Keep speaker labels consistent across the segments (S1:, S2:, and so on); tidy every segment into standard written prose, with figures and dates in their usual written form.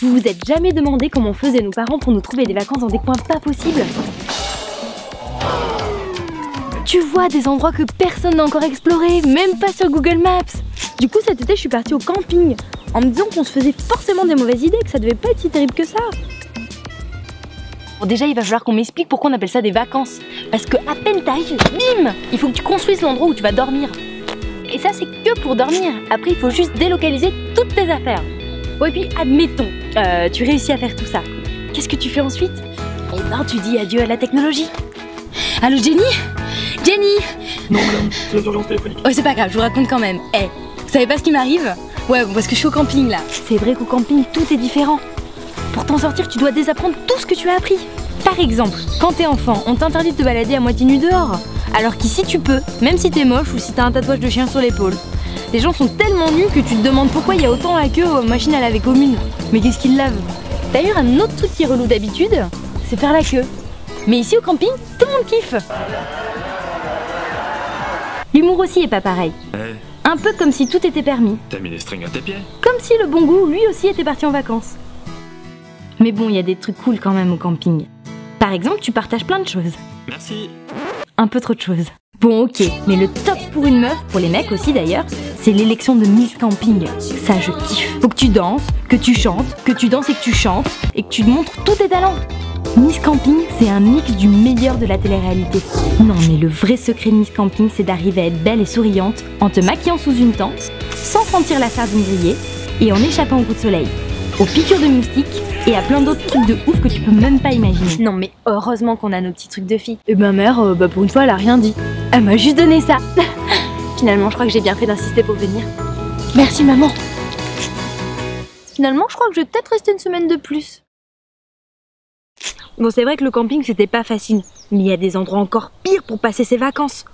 S1: Vous vous êtes jamais demandé comment faisaient nos parents pour nous trouver des vacances dans des coins pas possibles? Tu vois des endroits que personne n'a encore explorés, même pas sur Google Maps. Du coup cet été je suis partie au camping, en me disant qu'on se faisait forcément des mauvaises idées, que ça devait pas être si terrible que ça. Bon, déjà il va falloir qu'on m'explique pourquoi on appelle ça des vacances. Parce que à peine t'arrives, bim, il faut que tu construises l'endroit où tu vas dormir. Et ça c'est que pour dormir. Après il faut juste délocaliser toutes tes affaires. Bon et puis admettons, tu réussis à faire tout ça. Qu'est-ce que tu fais ensuite? Eh ben tu dis adieu à la technologie. Allô Jenny? Jenny!
S2: Non madame, c'est les urgences téléphoniques.
S1: Oh c'est pas grave, je vous raconte quand même. Eh, vous savez pas ce qui m'arrive? Ouais bon parce que je suis au camping là. C'est vrai qu'au camping tout est différent. Pour t'en sortir tu dois désapprendre tout ce que tu as appris. Par exemple, quand t'es enfant, on t'interdit de te balader à moitié nu dehors. Alors qu'ici tu peux, même si t'es moche ou si t'as un tatouage de chien sur l'épaule. Les gens sont tellement nus que tu te demandes pourquoi il y a autant la queue aux machines à laver communes. Mais qu'est-ce qu'ils lavent? D'ailleurs un autre truc qui est relou d'habitude, c'est faire la queue. Mais ici au camping, tout le monde kiffe. L'humour aussi est pas pareil. Un peu comme si tout était permis.
S2: T'as mis les strings à tes pieds?
S1: Comme si le bon goût, lui aussi, était parti en vacances. Mais bon, il y a des trucs cool quand même au camping. Par exemple, tu partages plein de choses.
S2: Merci.
S1: Un peu trop de choses. Bon, ok, mais le top pour une meuf, pour les mecs aussi d'ailleurs, c'est l'élection de Miss Camping. Ça, je kiffe. Faut que tu danses, que tu chantes, que tu danses et que tu chantes, et que tu montres tous tes talents. Miss Camping, c'est un mix du meilleur de la télé-réalité. Non, mais le vrai secret de Miss Camping, c'est d'arriver à être belle et souriante en te maquillant sous une tente, sans sentir la sardine grillée, et en échappant au coup de soleil, aux piqûres de moustiques et à plein d'autres trucs de ouf que tu peux même pas imaginer. Non, mais heureusement qu'on a nos petits trucs de filles. Et ma mère, pour une fois, elle a rien dit. Elle m'a juste donné ça. Finalement, je crois que j'ai bien fait d'insister pour venir. Merci, maman. Finalement, je crois que je vais peut-être rester une semaine de plus. Bon, c'est vrai que le camping, c'était pas facile. Mais il y a des endroits encore pires pour passer ses vacances.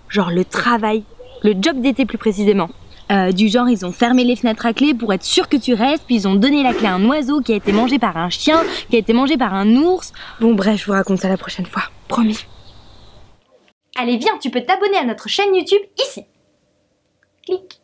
S1: Genre le travail. Le job d'été plus précisément. Du genre, ils ont fermé les fenêtres à clé pour être sûr que tu restes, puis ils ont donné la clé à un oiseau qui a été mangé par un chien, qui a été mangé par un ours. Bon bref, je vous raconte ça la prochaine fois. Promis. Allez, viens, tu peux t'abonner à notre chaîne YouTube ici. Clique.